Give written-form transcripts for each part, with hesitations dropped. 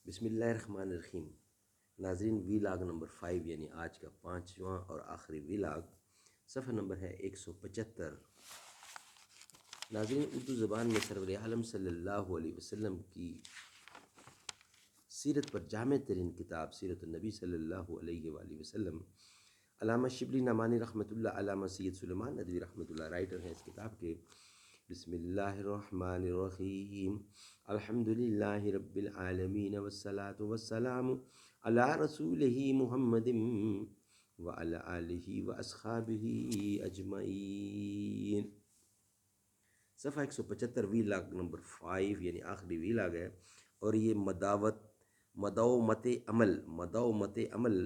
بسم اللہ الرحمن الرحیم۔ ناظرین، ویلاگ نمبر 5 یعنی آج کا 5واں اور آخری ویلاگ، صفحہ نمبر ہے 175۔ ناظرین، اردو زبان میں سرور عالم صلی اللہ علیہ وسلم کی سیرت پر جامع ترین کتاب سیرت النبی صلی اللہ علیہ وآلہ وسلم، علامہ شبلی نعمانی رحمۃ اللہ، علامہ سید سلیمان ندوی رحمۃ اللہ رائٹر ہیں اس کتاب کے۔ بسم اللہ الرحمن الرحیم، الحمد للہ رب العالمین والصلاة والسلام علی رسولہ محمد وعلی آلہ واصحابہ اجمعین۔ صفحہ 175، ویلاگ نمبر 5 یعنی آخری ویلاگ ہے، اور یہ مداومت عمل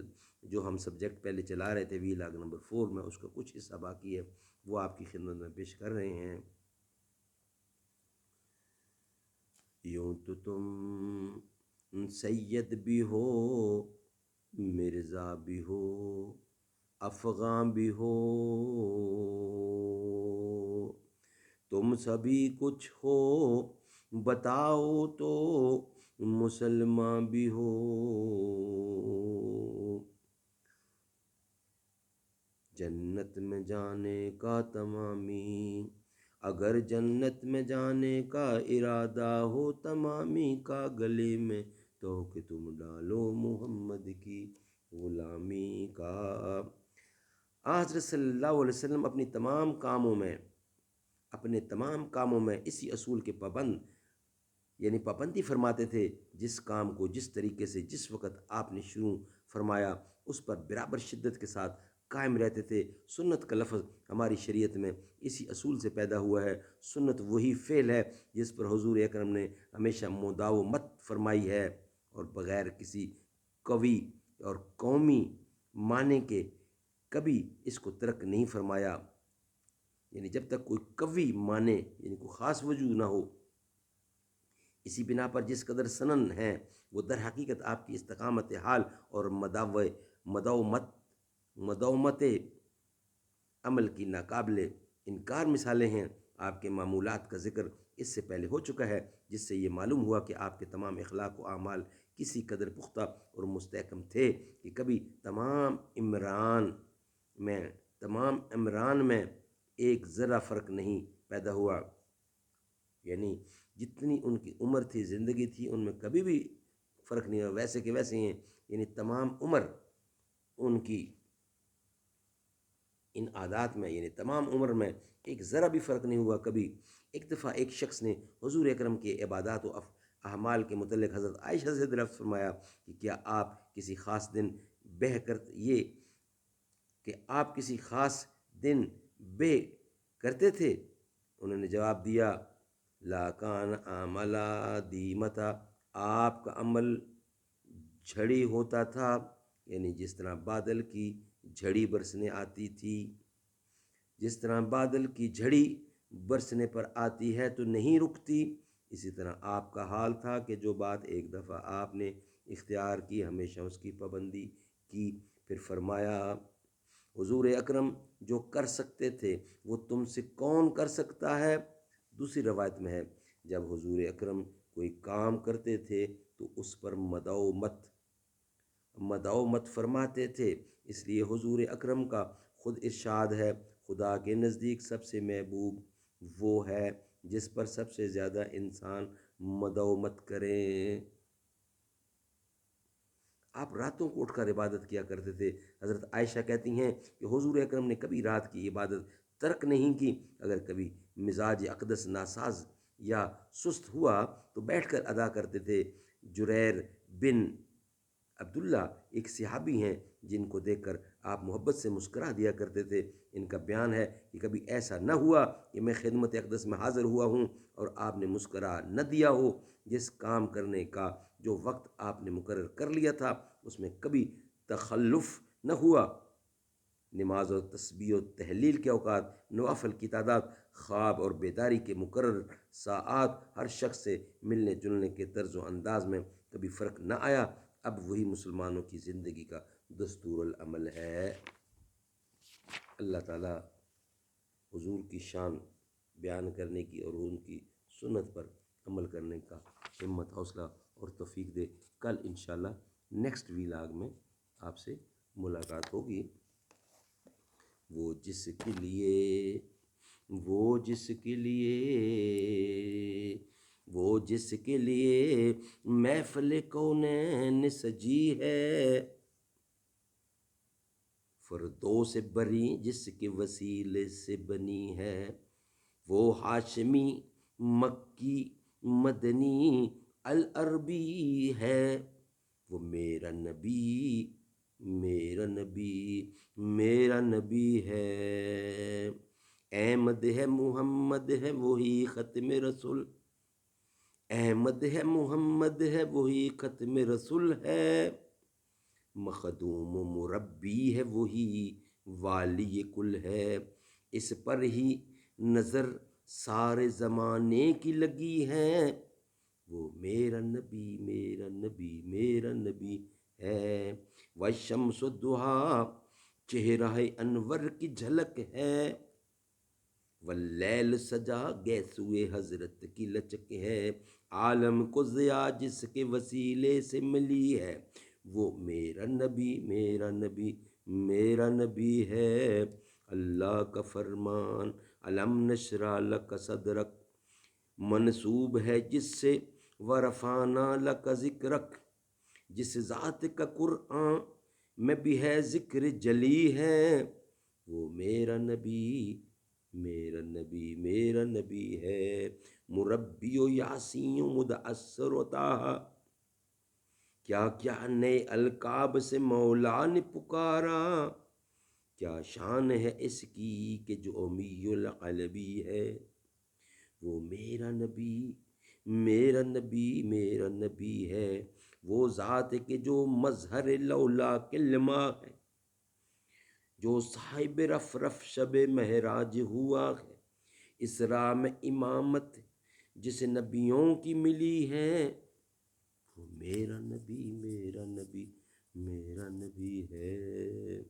جو ہم سبجیکٹ پہلے چلا رہے تھے ویلاگ نمبر 4 میں، اس کا کچھ حصہ باقی ہے، وہ آپ کی خدمت میں پیش کر رہے ہیں۔ یوں تو تم سید بھی ہو، مرزا بھی ہو، افغان بھی ہو، تم سبھی کچھ ہو، بتاؤ تو مسلمان بھی ہو۔ جنت میں جانے کا تمامی، اگر جنت میں جانے کا ارادہ ہو تمامی کا، گلے میں تو کہ تم ڈالو محمد کی غلامی کا۔ حضرت صلی اللہ علیہ وسلم اپنے تمام کاموں میں اسی اصول کے پابندی فرماتے تھے۔ جس کام کو جس طریقے سے جس وقت آپ نے شروع فرمایا، اس پر برابر شدت کے ساتھ قائم رہتے تھے۔ سنت کا لفظ ہماری شریعت میں اسی اصول سے پیدا ہوا ہے۔ سنت وہی فعل ہے جس پر حضور اکرم نے ہمیشہ مداومت فرمائی ہے، اور بغیر کسی قوی اور قومی معنی کے کبھی اس کو ترک نہیں فرمایا۔ یعنی جب تک کوئی قوی معنی یعنی کوئی خاص وجہ نہ ہو، اسی بنا پر جس قدر سنن ہیں وہ در حقیقت آپ کی استقامت حال اور مداومت عمل کی ناقابل انکار مثالیں ہیں۔ آپ کے معمولات کا ذکر اس سے پہلے ہو چکا ہے، جس سے یہ معلوم ہوا کہ آپ کے تمام اخلاق و اعمال کسی قدر پختہ اور مستحکم تھے کہ کبھی تمام امران میں ایک ذرہ فرق نہیں پیدا ہوا۔ یعنی جتنی ان کی عمر تھی، زندگی تھی، ان میں کبھی بھی فرق نہیں ہوا، ویسے کہ ویسے ہیں۔ یعنی تمام عمر ان کی ان عادات میں، یعنی تمام عمر میں ایک ذرہ بھی فرق نہیں ہوا کبھی۔ ایک دفعہ ایک شخص نے حضور اکرم کے عبادات و اعمال کے متعلق حضرت عائشہ سے دریافت فرمایا کہ کیا آپ کسی خاص دن بے کرتے تھے؟ انہوں نے جواب دیا، لا کان عملا دیمتا، آپ کا عمل جھڑی ہوتا تھا، یعنی جس طرح بادل کی جھڑی برسنے آتی تھی، جس طرح بادل کی جھڑی برسنے پر آتی ہے تو نہیں رکتی، اسی طرح آپ کا حال تھا کہ جو بات ایک دفعہ آپ نے اختیار کی ہمیشہ اس کی پابندی کی۔ پھر فرمایا، حضور اکرم جو کر سکتے تھے وہ تم سے کون کر سکتا ہے؟ دوسری روایت میں ہے، جب حضور اکرم کوئی کام کرتے تھے تو اس پر مداومت فرماتے تھے۔ اس لیے حضور اکرم کا خود ارشاد ہے، خدا کے نزدیک سب سے محبوب وہ ہے جس پر سب سے زیادہ انسان مداومت کریں۔ آپ راتوں کو اٹھ کر عبادت کیا کرتے تھے۔ حضرت عائشہ کہتی ہیں کہ حضور اکرم نے کبھی رات کی عبادت ترک نہیں کی۔ اگر کبھی مزاج اقدس ناساز یا سست ہوا تو بیٹھ کر ادا کرتے تھے۔ جریر بن عبداللہ ایک صحابی ہیں جن کو دیکھ کر آپ محبت سے مسکرا دیا کرتے تھے۔ ان کا بیان ہے کہ کبھی ایسا نہ ہوا کہ میں خدمت اقدس میں حاضر ہوا ہوں اور آپ نے مسکرا نہ دیا ہو۔ جس کام کرنے کا جو وقت آپ نے مقرر کر لیا تھا اس میں کبھی تخلف نہ ہوا۔ نماز و تسبیح و تحلیل کے اوقات، نوافل کی تعداد، خواب اور بیداری کے مقرر ساعات، ہر شخص سے ملنے جلنے کے طرز و انداز میں کبھی فرق نہ آیا۔ اب وہی مسلمانوں کی زندگی کا دستور العمل ہے۔ اللہ تعالیٰ حضور کی شان بیان کرنے کی اور ان کی سنت پر عمل کرنے کا ہمت، حوصلہ اور توفیق دے۔ کل انشاءاللہ نیکسٹ ویلاگ میں آپ سے ملاقات ہوگی. وہ جس کے لیے وہ جس کے لیے وہ جس کے لیے محفل کونین سجی ہے، فردوس بری جس کے وسیلے سے بنی ہے، وہ ہاشمی مکی مدنی العربی ہے، وہ میرا نبی میرا نبی میرا نبی ہے. احمد ہے محمد ہے وہی ختم رسول، احمد ہے محمد ہے وہی ختم رسول ہے، مخدوم و مربی ہے وہی والی کل ہے، اس پر ہی نظر سارے زمانے کی لگی ہے، وہ میرا نبی میرا نبی میرا نبی ہے. والشمس والضحیٰ چہرہ انور کی جھلک ہے، واللیل سجا گیسوئے حضرت کی لچک ہے، عالم کو ضیاء جس کے وسیلے سے ملی ہے، وہ میرا نبی میرا نبی میرا نبی ہے. اللہ کا فرمان الم نشرح لک صدرک منسوب ہے جس سے ورفعنا لک ذکرک، جس ذات کا قرآن میں بھی ہے ذکر جلی ہے، وہ میرا نبی میرا نبی میرا نبی ہے. مربی و یاسین و مدثر و طٰہٰ، کیا کیا نئے القاب سے مولا نے پکارا، کیا شان ہے اس کی کہ جو امی القلبی ہے، وہ میرا نبی میرا نبی میرا نبی ہے. وہ ذات کے جو مظہر لولا کلمہ ہے، جو صاحب رف رف شب مہراج ہوا ہے، اسراء میں امامت جس نبیوں کی ملی ہے، وہ میرا نبی میرا نبی میرا نبی ہے.